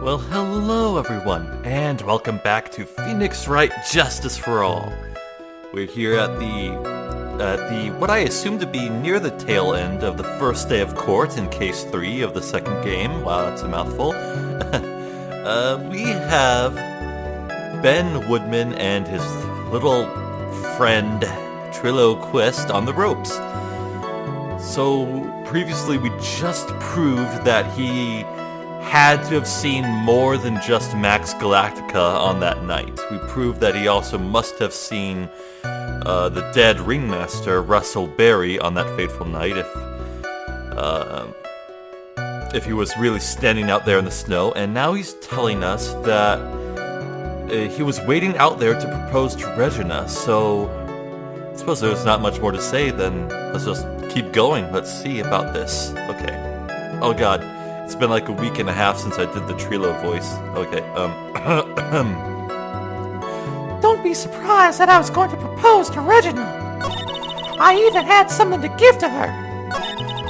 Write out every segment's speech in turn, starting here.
Well, hello everyone, and welcome back to Phoenix Wright Justice for All. We're here at the what I assume to be near the tail end of the first day of court in Case 3 of the second game. Wow, that's a mouthful. We have Ben Woodman and his little friend Triloquist on the ropes. So, previously we just proved that he had to have seen more than just Max Galactica on that night. We proved that he also must have seen the dead ringmaster Russell Berry on that fateful night if he was really standing out there in the snow. And now he's telling us that he was waiting out there to propose to Regina. So I suppose there's not much more to say than let's just keep going. Let's see about this. Okay. Oh god. It's been like a week and a half since I did the Trilo voice. Okay, Don't be surprised that I was going to propose to Regina. I even had something to give to her.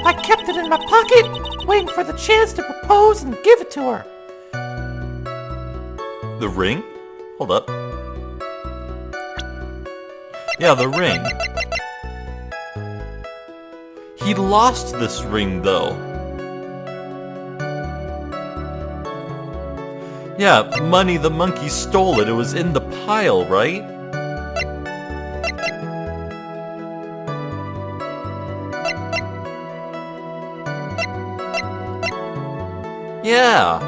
I kept it in my pocket, waiting for the chance to propose and give it to her. The ring? Hold up. Yeah, the ring. He lost this ring, though. Yeah, Money the monkey stole it. It was in the pile, right? Yeah.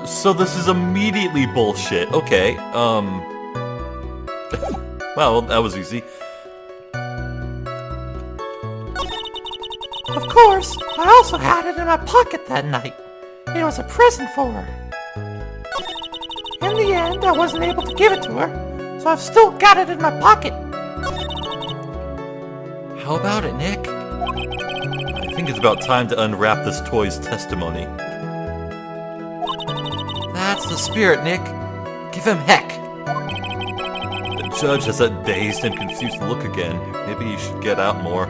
So this is immediately bullshit. Okay, well, that was easy. Of course, I also had it in my pocket that night. It was a present for her. In the end, I wasn't able to give it to her, so I've still got it in my pocket. How about it, Nick? I think it's about time to unwrap this toy's testimony. That's the spirit, Nick. Give him heck. The judge has that dazed and confused look again. Maybe he should get out more.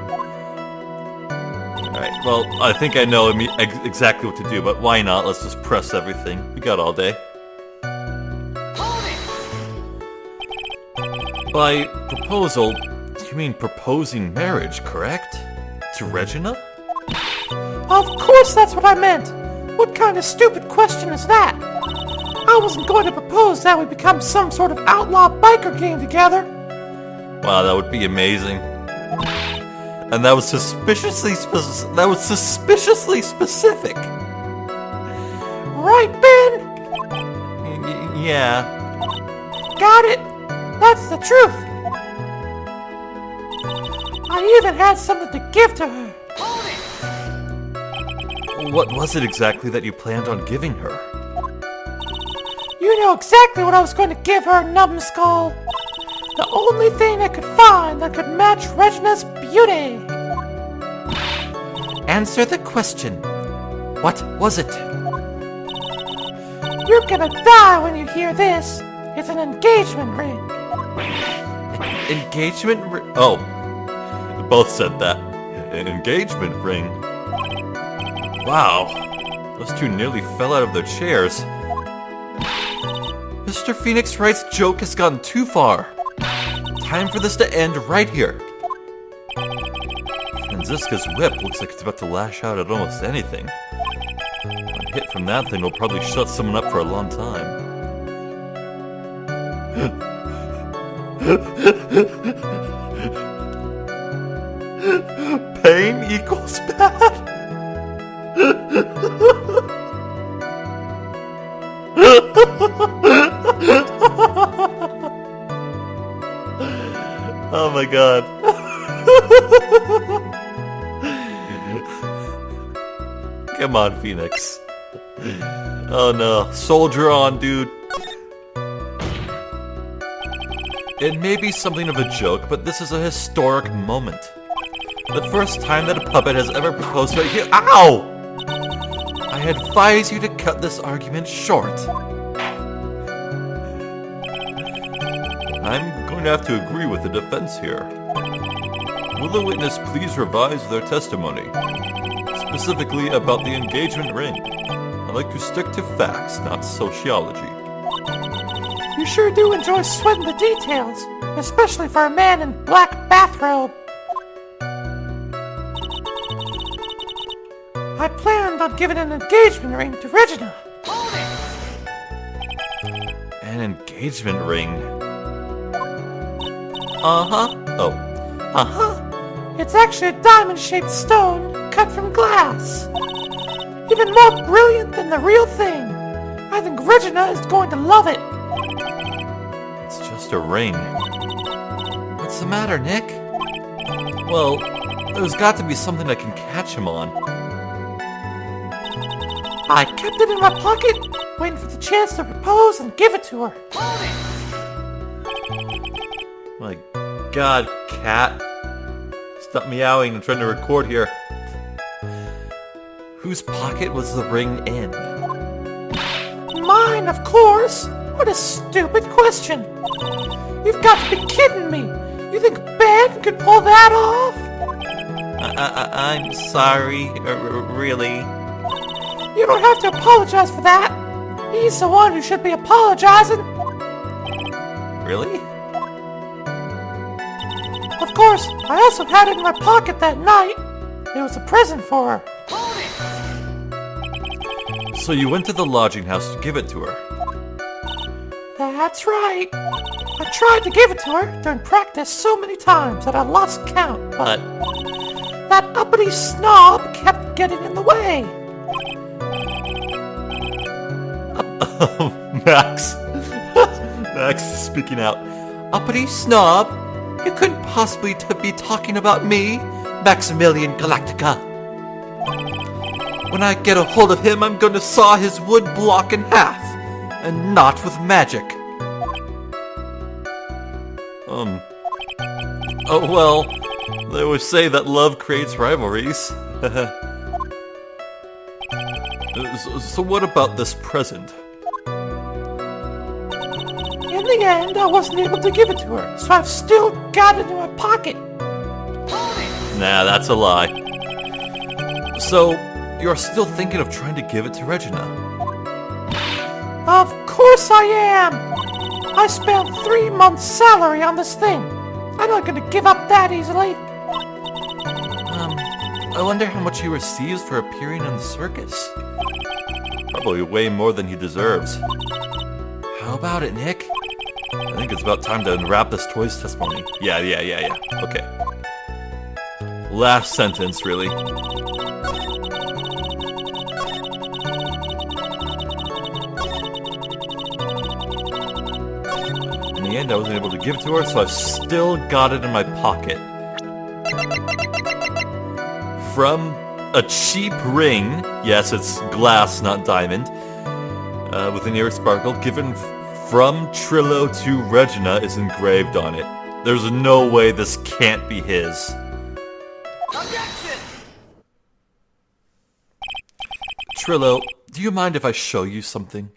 Alright, well, I think I know exactly what to do, but why not? Let's just press everything. We got all day. By proposal, you mean proposing marriage, correct? To Regina? Of course that's what I meant! What kind of stupid question is that? I wasn't going to propose that we become some sort of outlaw biker gang together. Wow, that would be amazing. And that was suspiciously specific. Right, Ben? Yeah. Got it. That's the truth. I even had something to give to her. What was it exactly that you planned on giving her? You know exactly what I was going to give her, numbskull. The only thing I could find that could match Regina's beauty. Answer the question. What was it? You're gonna die when you hear this. It's an engagement ring. Engagement ring? Oh. They both said that. An engagement ring. Wow. Those two nearly fell out of their chairs. Mr. Phoenix Wright's joke has gone too far. Time for this to end right here. Franziska's whip looks like it's about to lash out at almost anything. One hit from that thing will probably shut someone up for a long time. Pain equals bad? Oh my god. Come on, Phoenix. Oh no. Soldier on, dude. It may be something of a joke, but this is a historic moment. The first time that a puppet has ever proposed to a hero. Ow! I advise you to cut this argument short. I'm going to have to agree with the defense here. Will the witness please revise their testimony? specifically about the engagement ring. I like to stick to facts, not sociology. You sure do enjoy sweating the details, especially for a man in black bathrobe. I planned on giving an engagement ring to Regina. An engagement ring? Uh-huh. Oh. Uh-huh. It's actually a diamond-shaped stone cut from glass. Even more brilliant than the real thing. I think Regina is going to love it. It's just a ring. What's the matter, Nick? Well, there's got to be something I can catch him on. I kept it in my pocket, waiting for the chance to propose and give it to her. My God, cat. Stop meowing, I'm trying to record here. Whose pocket was the ring in? Mine, of course. What a stupid question. You've got to be kidding me. You think Ben could pull that off? I'm sorry, really. You don't have to apologize for that. He's the one who should be apologizing. Really? Of course, I also had it in my pocket that night. It was a present for her. So you went to the lodging house to give it to her? That's right. I tried to give it to her during practice so many times that I lost count, but that uppity snob kept getting in the way. Max. Max is speaking out. Uppity snob? You couldn't possibly be talking about me, Maximilian Galactica. When I get a hold of him, I'm going to saw his wood block in half, and not with magic. Oh well, they always say that love creates rivalries. So what about this present? In the end, I wasn't able to give it to her, so I've still got it in my pocket. Nah, that's a lie. So, you're still thinking of trying to give it to Regina? Of course I am! I spent 3 months' salary on this thing. I'm not gonna give up that easily. I wonder how much he receives for appearing in the circus. Probably way more than he deserves. How about it, Nick? I think it's about time to unwrap this toys testimony. Yeah. Okay. Last sentence, really. In the end, I wasn't able to give it to her, so I've still got it in my pocket. From a cheap ring, yes, it's glass, not diamond, with an ear sparkle, given from Trillo to Regina is engraved on it. There's no way this can't be his. Objection! Trillo, do you mind if I show you something?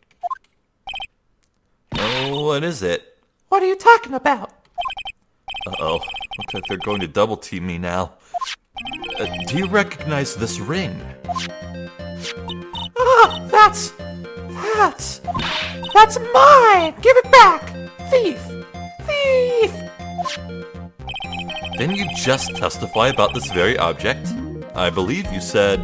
Oh, what is it? What are you talking about? Uh-oh. Looks like they're going to double team me now. Do you recognize this ring? Ah, that's mine! Give it back! Thief! Thief! Didn't you just testify about this very object? I believe you said...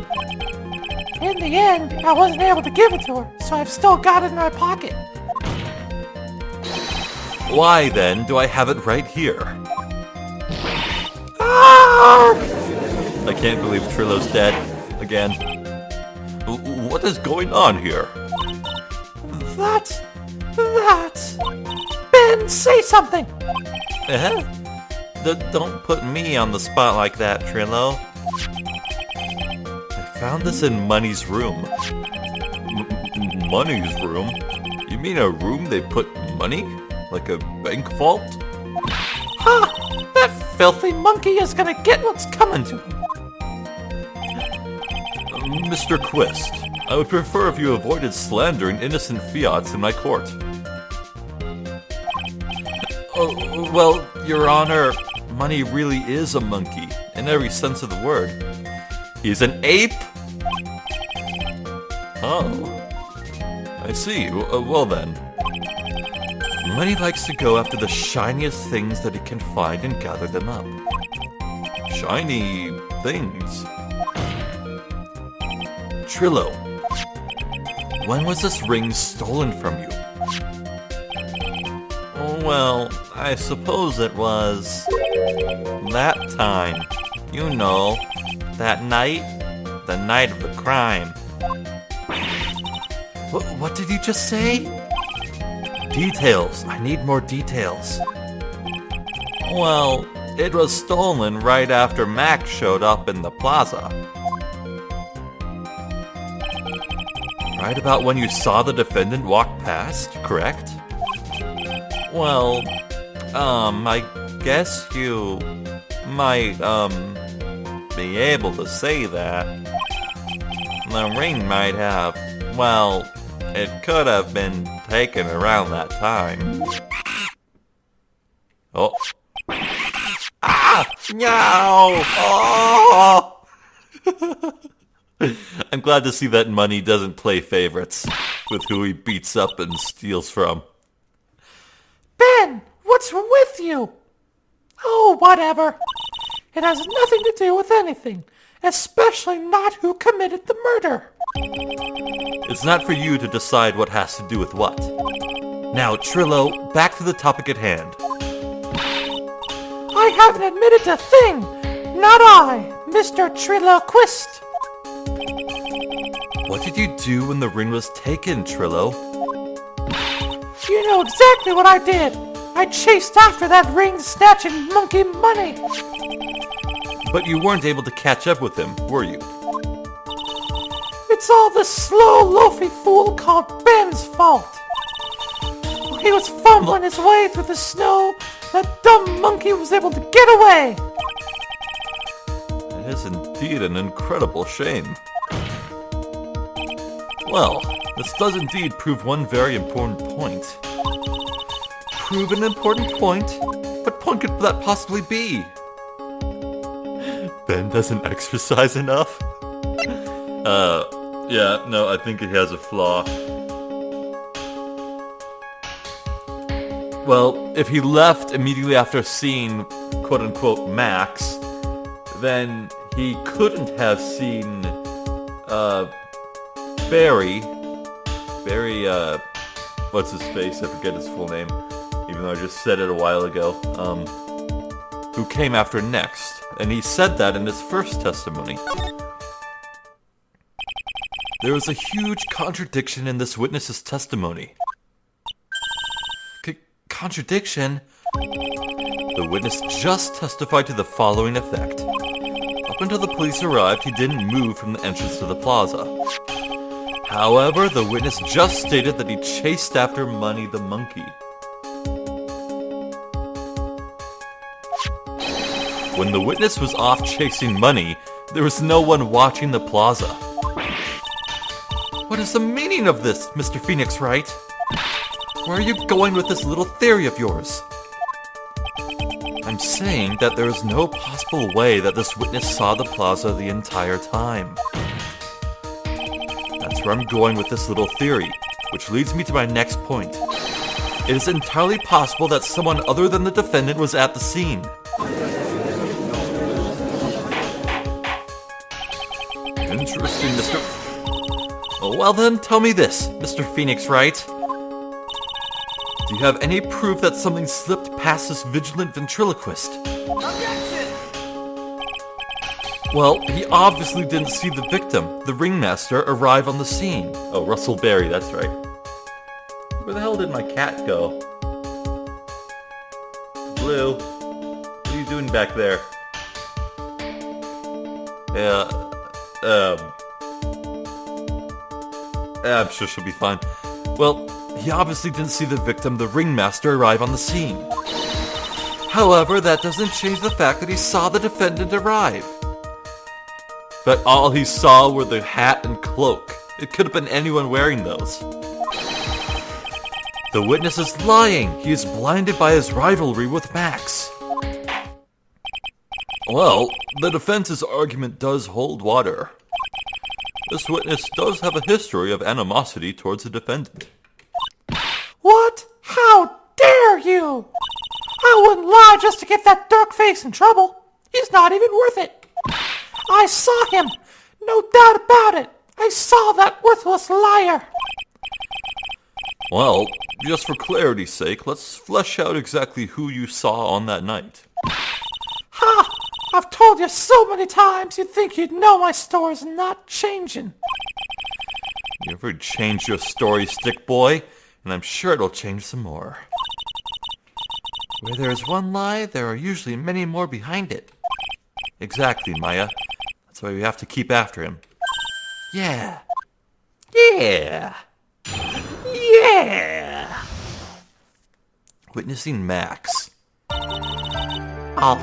In the end, I wasn't able to give it to her, so I've still got it in my pocket. Why, then, do I have it right here? Ah! I can't believe Trillo's dead. Again. What is going on here? That's... Ben, say something! Eh? Don't put me on the spot like that, Trillo. I found this in Money's room. Money's room? You mean a room they put money? Like a bank vault? Ha! That filthy monkey is gonna get what's coming to him. Mr. Quist, I would prefer if you avoided slandering innocent fiats in my court. Oh, well, Your Honor, Money really is a monkey, in every sense of the word. He's an ape Oh, I see. Well then. Money likes to go after the shiniest things that it can find and gather them up. Shiny things. Trillo, when was this ring stolen from you? Well, I suppose it was that time. You know, that night, the night of the crime. What did you just say? Details. I need more details. Well, it was stolen right after Max showed up in the plaza. Right about when you saw the defendant walk past, correct? Well, I guess you might, be able to say that. The ring might have, well, it could have been taken around that time. Oh. Ah! No! Oh! I'm glad to see that Money doesn't play favorites with who he beats up and steals from. Ben, what's with you? Oh, whatever. It has nothing to do with anything, especially not who committed the murder. It's not for you to decide what has to do with what. Now, Trillo, back to the topic at hand. I haven't admitted a thing. Not I, Mr. Trilloquist. What did you do when the ring was taken, Trillo? You know exactly what I did. I chased after that ring-snatching monkey Money. But you weren't able to catch up with him, were you? It's all the slow, loafy fool called Ben's fault. While he was fumbling his way through the snow, that dumb monkey was able to get away. It is indeed an incredible shame. Well, this does indeed prove one very important point. Prove an important point? What point could that possibly be? Ben doesn't exercise enough? Yeah, no, I think he has a flaw. Well, if he left immediately after seeing, quote-unquote, Max, then he couldn't have seen, Barry, what's his face? I forget his full name, even though I just said it a while ago, who came after next, and he said that in his first testimony. There was a huge contradiction in this witness's testimony. Contradiction? The witness just testified to the following effect. Up until the police arrived, he didn't move from the entrance to the plaza. However, the witness just stated that he chased after Money the monkey. When the witness was off chasing Money, there was no one watching the plaza. What is the meaning of this, Mr. Phoenix Wright? Where are you going with this little theory of yours? I'm saying that there is no possible way that this witness saw the plaza the entire time. That's where I'm going with this little theory, which leads me to my next point. It is entirely possible that someone other than the defendant was at the scene. Interesting, Mr. Well then, tell me this, Mr. Phoenix Wright. Do you have any proof that something slipped past this vigilant ventriloquist? Objection! Well, he obviously didn't see the victim, the ringmaster, arrive on the scene. Oh, Russell Berry, that's right. Where the hell did my cat go? Blue, what are you doing back there? Yeah, I'm sure she'll be fine. Well, he obviously didn't see the victim, the ringmaster, arrive on the scene. However, that doesn't change the fact that he saw the defendant arrive. But all he saw were the hat and cloak. It could have been anyone wearing those. The witness is lying. He is blinded by his rivalry with Max. Well, the defense's argument does hold water. This witness does have a history of animosity towards the defendant. What? How dare you? I wouldn't lie just to get that dark face in trouble. He's not even worth it. I saw him. No doubt about it. I saw that worthless liar. Well, just for clarity's sake, let's flesh out exactly who you saw on that night. Ha! I've told you so many times you'd think you'd know my story's not changing. You ever change your story, stick boy? And I'm sure it'll change some more. Where there is one lie, there are usually many more behind it. Exactly, Maya. That's why we have to keep after him. Yeah. Yeah. Yeah. Witnessing Max. I'll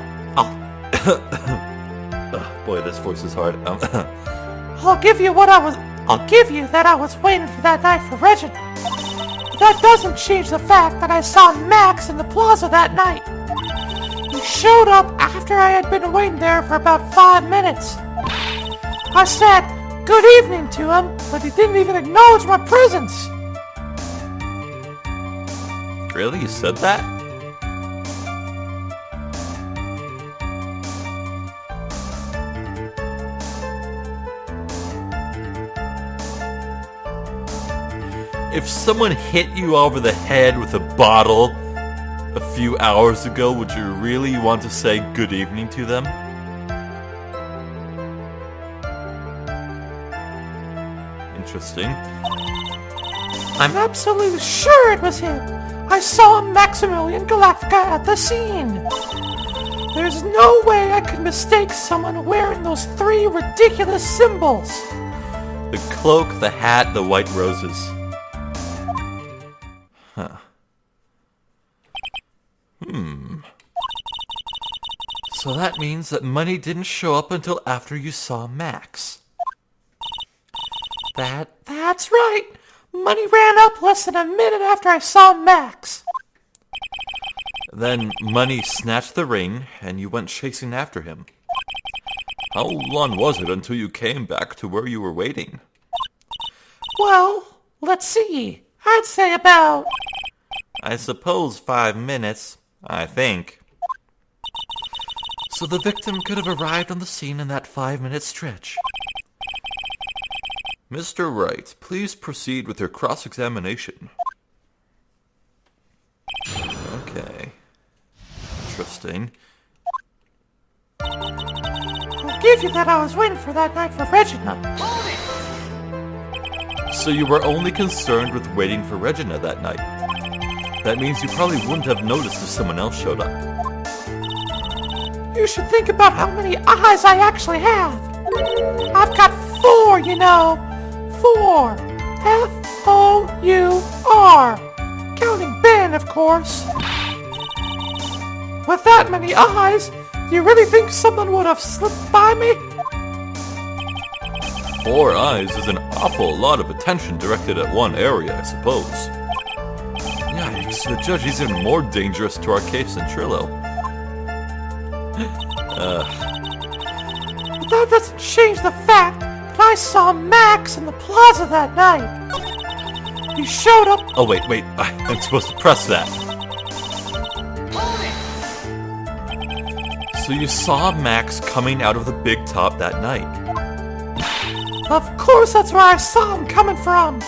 Oh, boy, this voice is hard. I'll give you that I was waiting for that night for Reginald. That doesn't change the fact that I saw Max in the plaza that night. He showed up after I had been waiting there for about 5 minutes. I said good evening to him, but he didn't even acknowledge my presence. Really? You said that? If someone hit you over the head with a bottle a few hours ago, would you really want to say good evening to them? Interesting. I'm absolutely sure it was him. I saw Maximilian Galactica at the scene. There's no way I could mistake someone wearing those 3 ridiculous symbols. The cloak, the hat, the white roses. Huh. So that means that money didn't show up until after you saw Max. That's right. Money ran up less than a minute after I saw Max. Then Money snatched the ring, and you went chasing after him. How long was it until you came back to where you were waiting? Well, let's see. I'd say about... I suppose 5 minutes, I think. So the victim could have arrived on the scene in that 5-minute stretch. Mr. Wright, please proceed with your cross-examination. Okay. Interesting. I'll give you that I was waiting for that night for Regina. So you were only concerned with waiting for Regina that night. That means you probably wouldn't have noticed if someone else showed up. You should think about how many eyes I actually have. I've got 4, you know. 4. F-O-U-R. Counting Ben, of course. With that many eyes, do you really think someone would have slipped by me? 4 eyes is an awful lot of attention directed at one area, I suppose. Yikes, the judge is even more dangerous to our case than Trillo. But that doesn't change the fact that I saw Max in the plaza that night. He showed up... Oh, wait, I'm supposed to press that. So you saw Max coming out of the big top that night. Of course that's where I saw him coming from.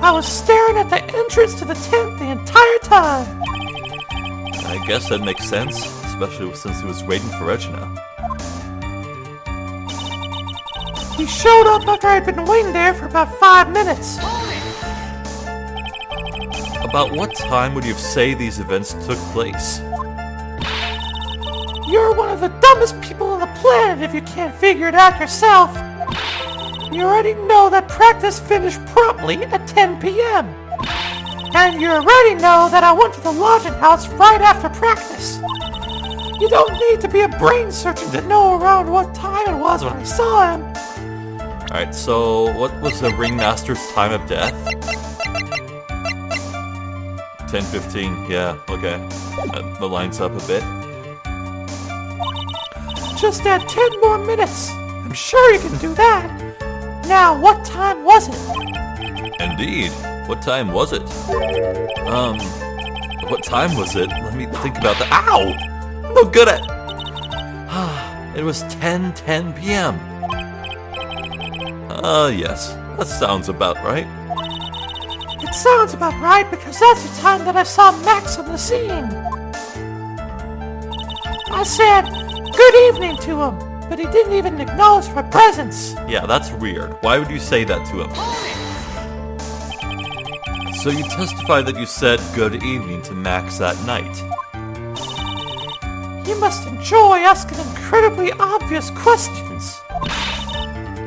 I was staring at the entrance to the tent the entire time. I guess that makes sense, especially since he was waiting for Regina. He showed up after I'd been waiting there for about 5 minutes. About what time would you say these events took place? You're one of the dumbest people on the planet if you can't figure it out yourself. You already know that practice finished promptly at 10 p.m. And you already know that I went to the lodging house right after practice. You don't need to be a brain surgeon to know around what time it was when I saw him. Alright, so what was the ringmaster's time of death? 10:15, yeah, okay. That lines up a bit. Just add 10 more minutes. I'm sure you can do that. Now, what time was it? Indeed. What time was it? What time was it? Let me think about that. Ow! I'm no good at... It was 10:10 p.m. Yes. That sounds about right. It sounds about right because that's the time that I saw Max on the scene. I said, good evening to him, but he didn't even acknowledge my presence. Yeah, that's weird. Why would you say that to him? So you testify that you said good evening to Max that night. You must enjoy asking incredibly obvious questions.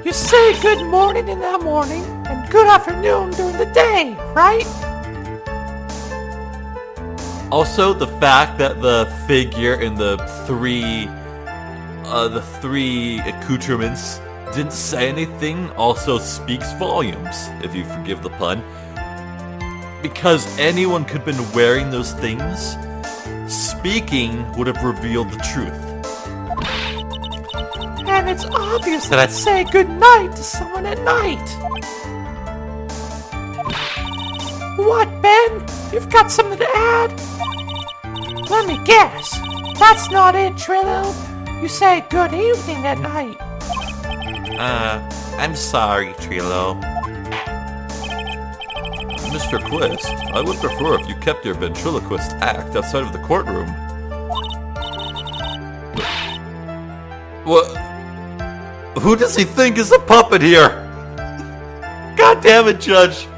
You say good morning in the morning and good afternoon during the day, right? Also, the fact that the figure in the three accoutrements didn't say anything also speaks volumes, if you forgive the pun. Because anyone could have been wearing those things, speaking would have revealed the truth. And it's obvious that I'd say good night to someone at night. What, Ben? You've got something to add? Let me guess. That's not it, Trillo. You say good evening at night. I'm sorry, Trillo. Mr. Quist, I would prefer if you kept your ventriloquist act outside of the courtroom. What? Who does he think is a puppet here? God damn it, Judge!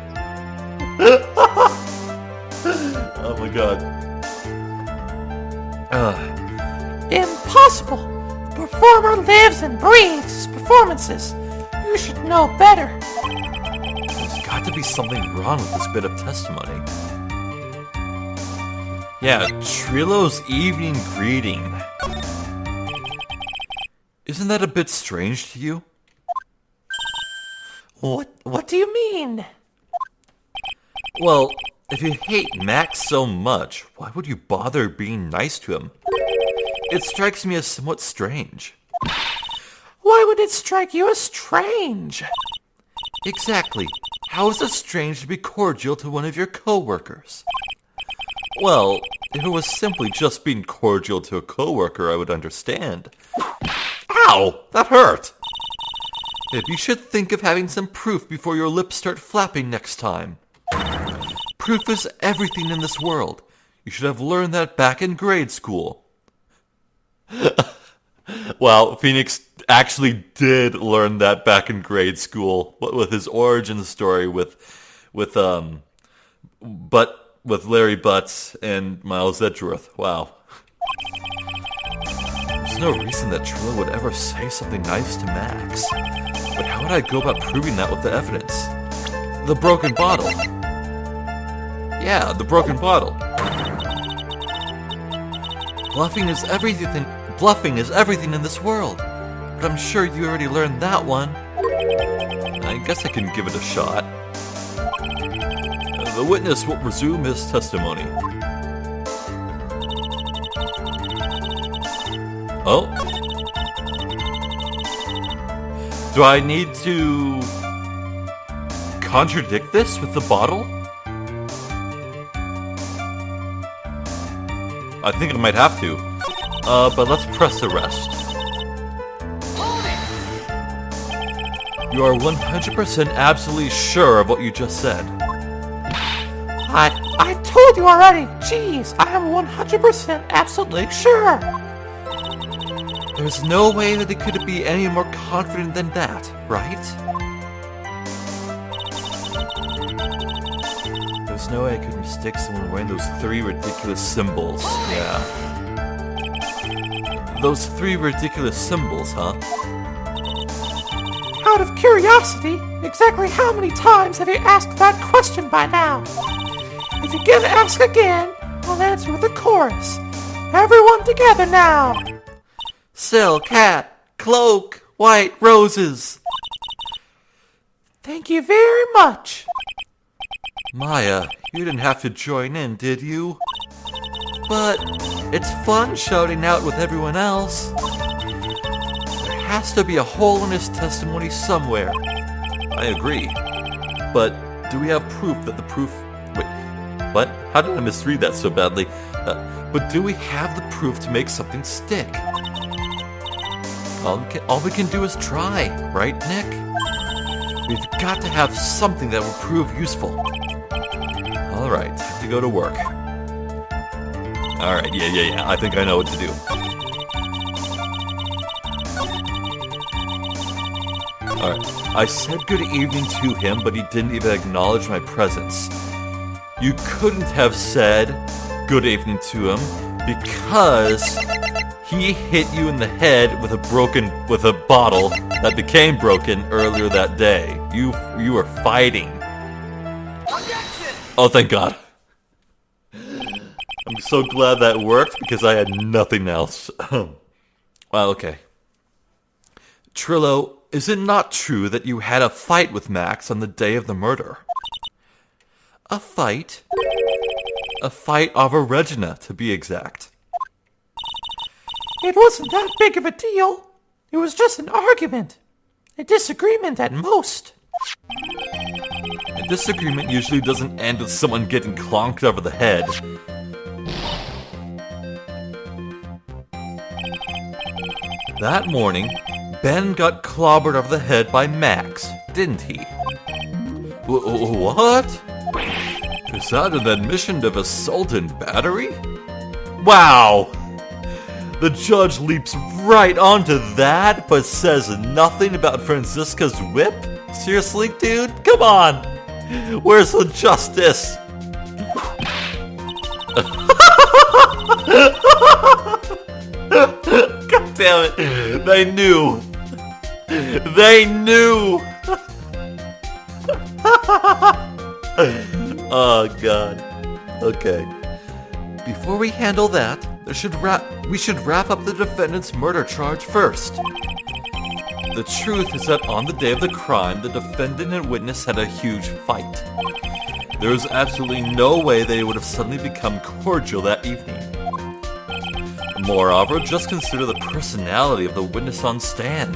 Oh my god. Impossible! The performer lives and breathes his performances. You should know better. There's got to be something wrong with this bit of testimony. Yeah, Trillo's evening greeting. Isn't that a bit strange to you? What do you mean? Well, if you hate Max so much, why would you bother being nice to him? It strikes me as somewhat strange. Why would it strike you as strange? Exactly. How is it strange to be cordial to one of your co-workers? Well, if it was simply just being cordial to a co-worker, I would understand. Ow! That hurt! Maybe you should think of having some proof before your lips start flapping next time. Proof is everything in this world. You should have learned that back in grade school. Well, Phoenix actually did learn that back in grade school with his origin story with Larry Butts and Miles Edgeworth. Wow. There's no reason that Trillo would ever say something nice to Max. But how would I go about proving that with the evidence? The broken bottle. Yeah, the broken bottle. Bluffing is everything in this world. But I'm sure you already learned that one. I guess I can give it a shot. The witness will resume his testimony. Oh? Do I need to contradict this with the bottle? I think I might have to. But let's press arrest. You are 100% absolutely sure of what you just said. I told you already. Jeez, I am 100% absolutely sure. There's no way that it could be any more confident than that, right? There's no way I could mistake someone wearing those three ridiculous symbols. Yeah. Those three ridiculous symbols, huh? Out of curiosity, exactly how many times have you asked that question by now? If you're gonna ask again, I'll answer with a chorus. Everyone together now. Silk hat, cloak, white roses. Thank you very much. Maya, you didn't have to join in, did you? But it's fun shouting out with everyone else. There has to be a hole in his testimony somewhere. I agree. But do we have proof that the proof... Wait, what? How did I misread that so badly? But do we have the proof to make something stick? All we can do is try, right, Nick? We've got to have something that will prove useful. Alright, time to go to work. Alright, yeah, I think I know what to do. Alright, I said good evening to him, but he didn't even acknowledge my presence. You couldn't have said good evening to him because he hit you in the head with a bottle that became broken earlier that day. You were fighting. Objection! Oh, thank God. I'm so glad that worked because I had nothing else. Well, okay. Trillo, is it not true that you had a fight with Max on the day of the murder? A fight? A fight over Regina, to be exact. It wasn't that big of a deal. It was just an argument. A disagreement at most. A disagreement usually doesn't end with someone getting clonked over the head. That morning, Ben got clobbered over the head by Max, didn't he? What? Is that an admission of assault and battery? Wow! The judge leaps right onto that, but says nothing about Franziska's whip? Seriously, dude? Come on! Where's the justice? God damn it! They knew! They knew! Oh, God. Okay. Before we handle that, we should wrap up the defendant's murder charge first. The truth is that on the day of the crime, the defendant and witness had a huge fight. There was absolutely no way they would have suddenly become cordial that evening. Moreover, just consider the personality of the witness on stand.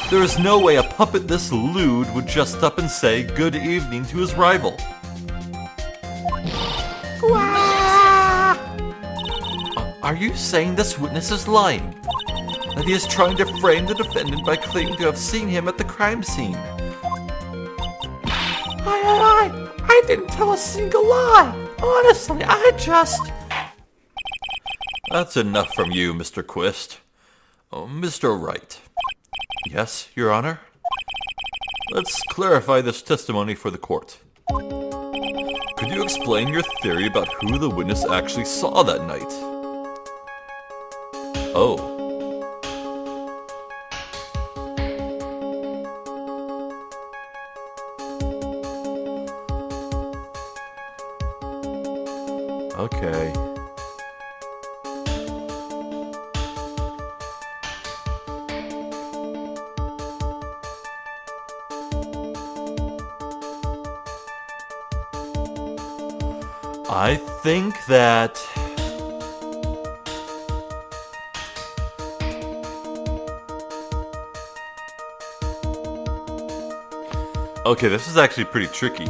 There is no way a puppet this lewd would just up and say good evening to his rival. Are you saying this witness is lying? That he is trying to frame the defendant by claiming to have seen him at the crime scene? I didn't tell a single lie. Honestly, I just... That's enough from you, Mr. Quist. Oh, Mr. Wright. Yes, Your Honor? Let's clarify this testimony for the court. Could you explain your theory about who the witness actually saw that night? Oh. Okay. I think that... Okay, this is actually pretty tricky.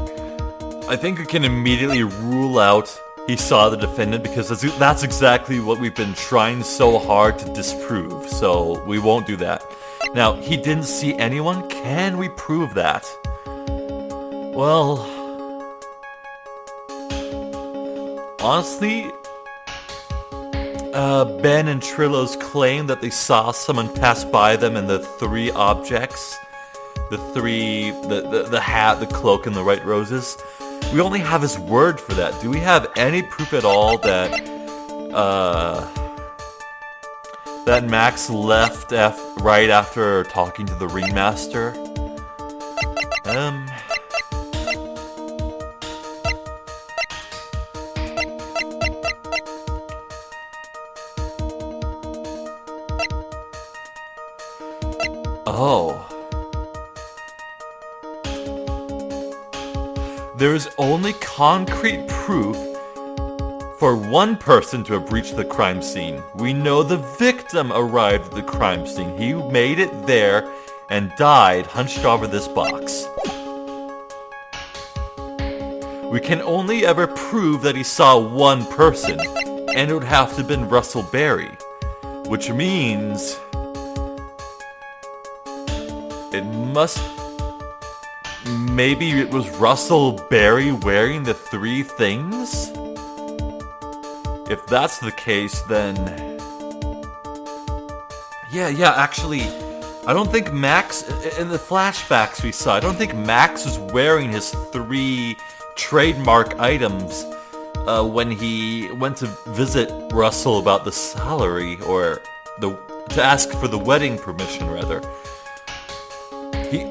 I think we can immediately rule out he saw the defendant because that's exactly what we've been trying so hard to disprove, so we won't do that. Now, he didn't see anyone? Can we prove that? Well... honestly, Ben and Trillo's claim that they saw someone pass by them and the three objects, the hat, the cloak, and the white roses, we only have his word for that. Do we have any proof at all that that Max left right after talking to the ringmaster? Oh. There is only concrete proof for one person to have breached the crime scene. We know the victim arrived at the crime scene. He made it there and died hunched over this box. We can only ever prove that he saw one person, and it would have to have been Russell Berry, which means it must... Maybe it was Russell Berry wearing the three things? If that's the case, then... Yeah, actually, I don't think Max... In the flashbacks we saw, I don't think Max was wearing his three trademark items when he went to visit Russell about the salary, or to ask for the wedding permission, rather.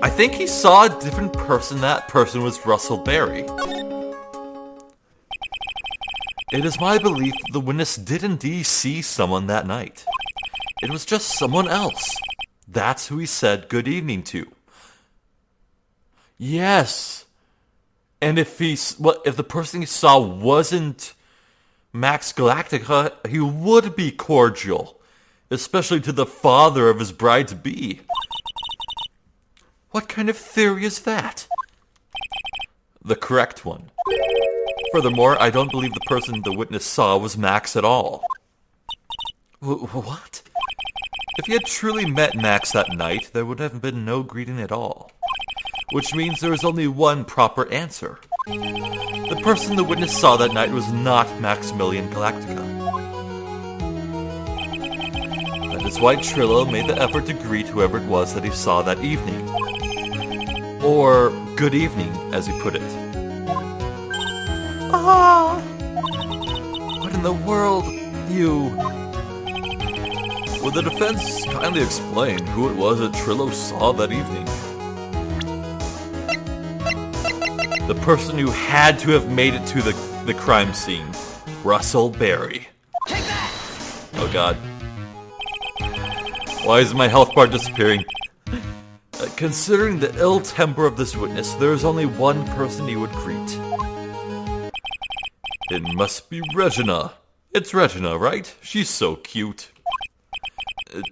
I think he saw a different person. That person was Russell Berry. It is my belief that the witness did indeed see someone that night. It was just someone else. That's who he said good evening to. Yes. And if the person he saw wasn't Max Galactica, he would be cordial, especially to the father of his bride-to-be. What kind of theory is that? The correct one. Furthermore, I don't believe the person the witness saw was Max at all. What? If he had truly met Max that night, there would have been no greeting at all. Which means there is only one proper answer. The person the witness saw that night was not Maximilian Galactica. That is why Trillo made the effort to greet whoever it was that he saw that evening. Or, good evening, as he put it. What in the world, you... Would the defense kindly explain who it was that Trillo saw that evening? The person who had to have made it to the crime scene. Russell Berry. Take that! Oh god. Why is my health bar disappearing? Considering the ill temper of this witness, there is only one person he would greet. It must be Regina. It's Regina, right? She's so cute.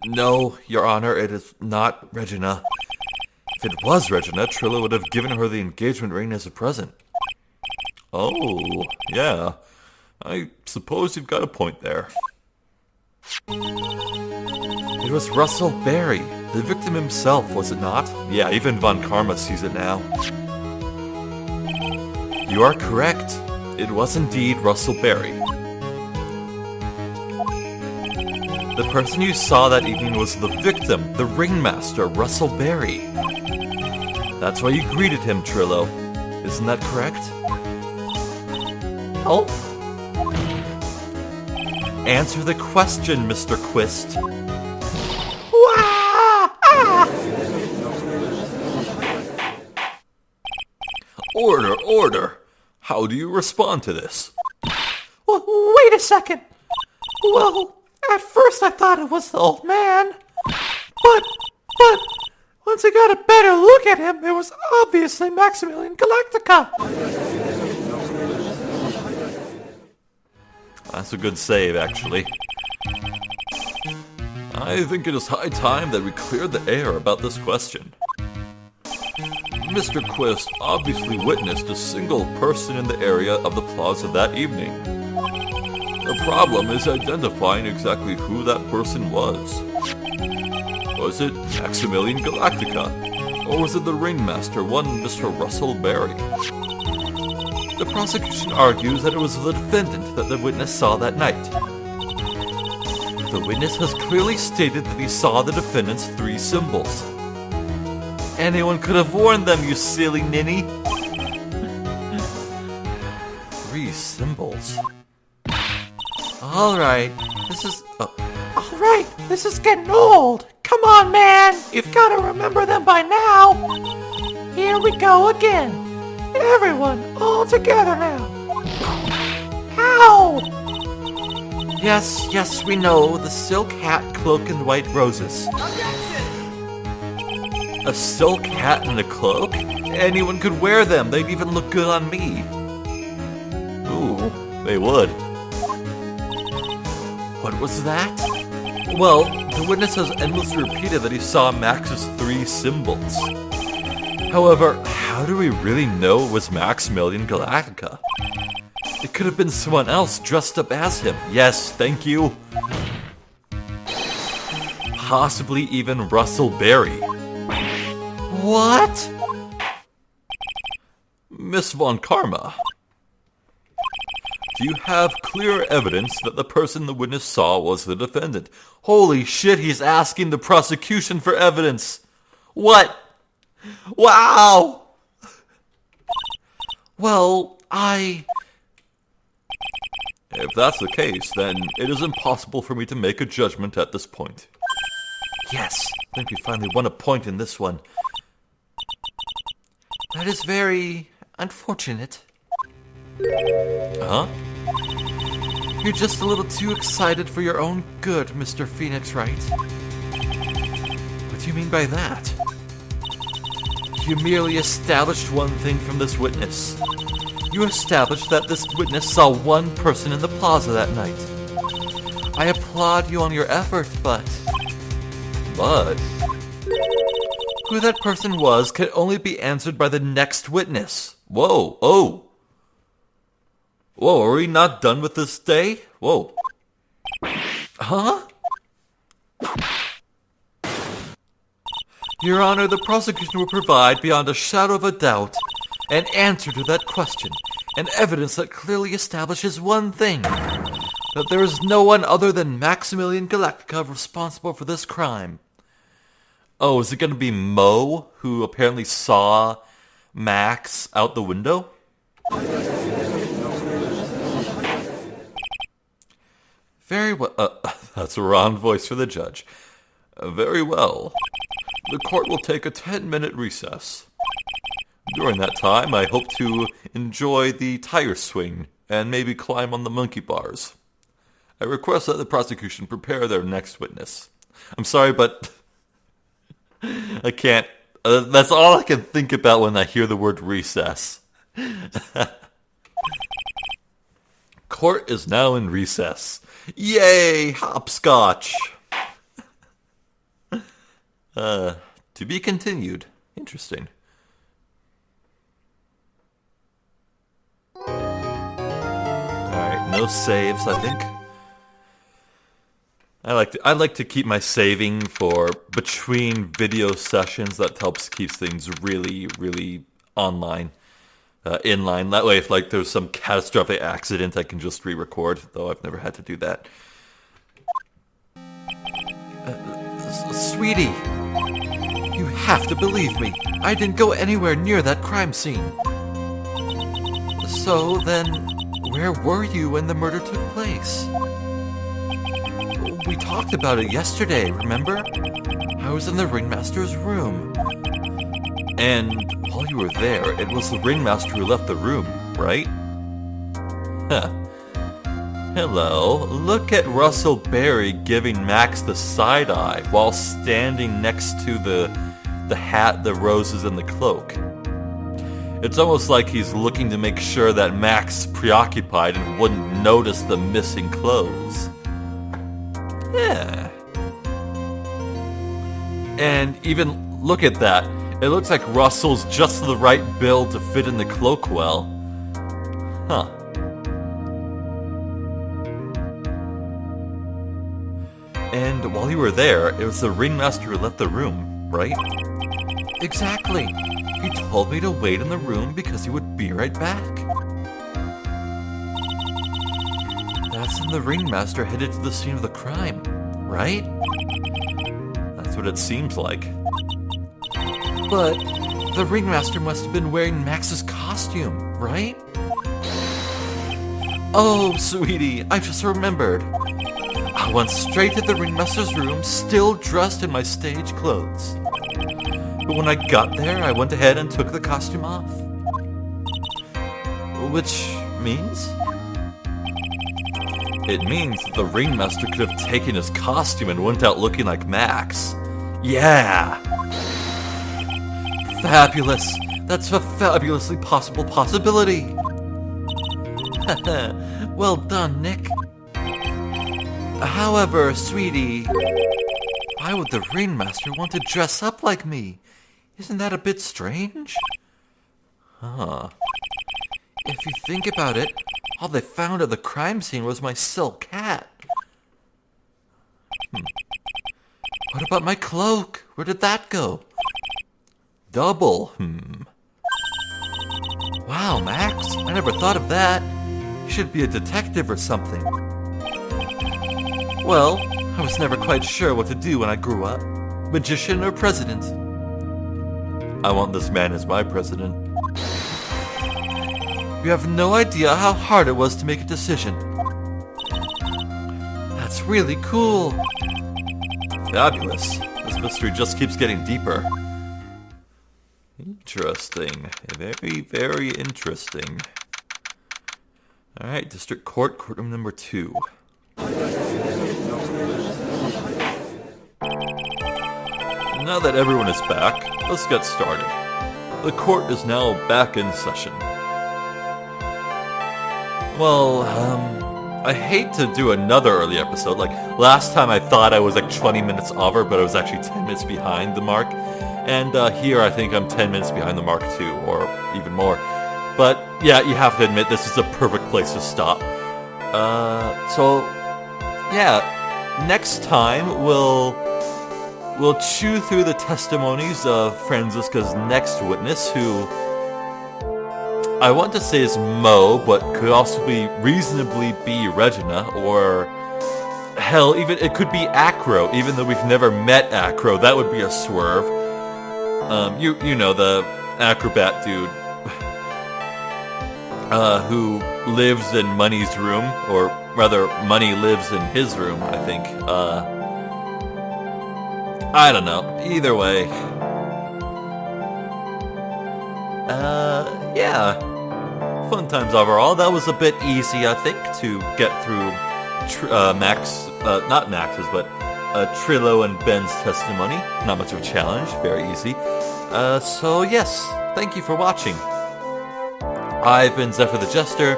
No, Your Honor, it is not Regina. If it was Regina, Trillo would have given her the engagement ring as a present. Oh, yeah. I suppose you've got a point there. It was Russell Berry, the victim himself, was it not? Yeah, even Von Karma sees it now. You are correct. It was indeed Russell Berry. The person you saw that evening was the victim, the ringmaster, Russell Berry. That's why you greeted him, Trillo. Isn't that correct? Oh? Answer the question, Mr. Quist. Order, order! How do you respond to this? Well, wait a second. Well, at first I thought it was the old man. But, once I got a better look at him, it was obviously Maximilian Galactica. That's a good save, actually. I think it is high time that we cleared the air about this question. Mr. Quist obviously witnessed a single person in the area of the plaza that evening. The problem is identifying exactly who that person was. Was it Maximilian Galactica? Or was it the ringmaster, one Mr. Russell Berry? The prosecution argues that it was the defendant that the witness saw that night. The witness has clearly stated that he saw the defendant's three symbols. Anyone could have worn them, you silly ninny. Three symbols. Alright, this is getting old. Come on, man. You've got to remember them by now. Here we go again. Everyone, all together now. Ow! Yes, we know. The silk hat, cloak, and white roses. Objection! A silk hat and a cloak? Anyone could wear them. They'd even look good on me. Ooh, they would. What was that? Well, The witness has endlessly repeated that he saw Max's 3 symbols. However, how do we really know it was Maximilian Galactica? It could have been someone else dressed up as him. Yes, thank you. Possibly even Russell Berry. What? Miss Von Karma, do you have clear evidence that the person the witness saw was the defendant? Holy shit, he's asking the prosecution for evidence. What? Wow! Well, If that's the case, then it is impossible for me to make a judgment at this point. Yes, I think we finally won a point in this one. That is very unfortunate. Huh? You're just a little too excited for your own good, Mr. Phoenix Wright. What do you mean by that? You merely established one thing from this witness. You established that this witness saw one person in the plaza that night. I applaud you on your effort, but who that person was can only be answered by the next witness. Whoa, oh! Whoa, are we not done with this day? Whoa. Huh? Your Honor, the prosecution will provide, beyond a shadow of a doubt, an answer to that question, and evidence that clearly establishes one thing, that there is no one other than Maximilian Galactica responsible for this crime. Oh, is it going to be Mo, who apparently saw Max out the window? Very well. That's a wrong voice for the judge. Very well. The court will take a 10-minute recess. During that time, I hope to enjoy the tire swing and maybe climb on the monkey bars. I request that the prosecution prepare their next witness. I'm sorry, but I can't. That's all I can think about when I hear the word recess. Court is now in recess. Yay! Hopscotch! To be continued. Interesting. Alright, no saves, I think. I like to keep my saving for between video sessions. That helps keep things really, really online, inline. That way, if like there's some catastrophic accident, I can just re-record. Though I've never had to do that. Sweetie, you have to believe me. I didn't go anywhere near that crime scene. So then, where were you when the murder took place? We talked about it yesterday, remember? I was in the ringmaster's room. And while you were there, it was the ringmaster who left the room, right? Huh. Hello, look at Russell Berry giving Max the side-eye while standing next to the hat, the roses, and the cloak. It's almost like he's looking to make sure that Max is preoccupied and wouldn't notice the missing clothes. Yeah. And even look at that. It looks like Russell's just the right build to fit in the cloak well. Huh. And while you were there, it was the ringmaster who left the room, right? Exactly. He told me to wait in the room because he would be right back. That's when the ringmaster headed to the scene of the crime, right? That's what it seems like. But the ringmaster must have been wearing Max's costume, right? Oh, sweetie, I just remembered. I went straight to the ringmaster's room, still dressed in my stage clothes. But when I got there, I went ahead and took the costume off. Which means? It means that the ringmaster could have taken his costume and went out looking like Max. Yeah! Fabulous! That's a fabulously possible possibility! Well done, Nick. However, sweetie, Why would the ringmaster want to dress up like me? Isn't that a bit strange? Huh. If you think about it, all they found at the crime scene was my silk hat. What about my cloak? Where did that go? Double, Wow, Max, I never thought of that. You should be a detective or something. Well, I was never quite sure what to do when I grew up. Magician or president? I want this man as my president. You have no idea how hard it was to make a decision. That's really cool. Fabulous. This mystery just keeps getting deeper. Interesting. Very, very interesting. Alright, District Court, courtroom number 2. Now that everyone is back, let's get started. The court is now back in session. Well, I hate to do another early episode. Like, last time I thought I was like 20 minutes over, but I was actually 10 minutes behind the mark. And here I think I'm 10 minutes behind the mark too, or even more. But yeah, you have to admit this is a perfect place to stop. So yeah, next time we'll chew through the testimonies of Franziska's next witness, who I want to say is Mo, but could also reasonably be Regina, or hell, even it could be Acro, even though we've never met Acro. That would be a swerve. You know, the acrobat dude who lives in Money's room, or rather, Money lives in his room, I think. I don't know. Either way. Yeah. Fun times overall. That was a bit easy, I think, to get through not Max's, but Trillo and Ben's testimony. Not much of a challenge. Very easy. So yes, thank you for watching. I've been Zephyr the Jester.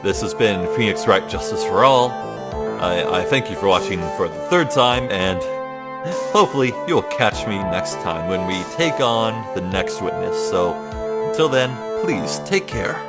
This has been Phoenix Wright Justice for All. I thank you for watching for the third time, and hopefully you'll catch me next time when we take on the next witness. So until then, please take care.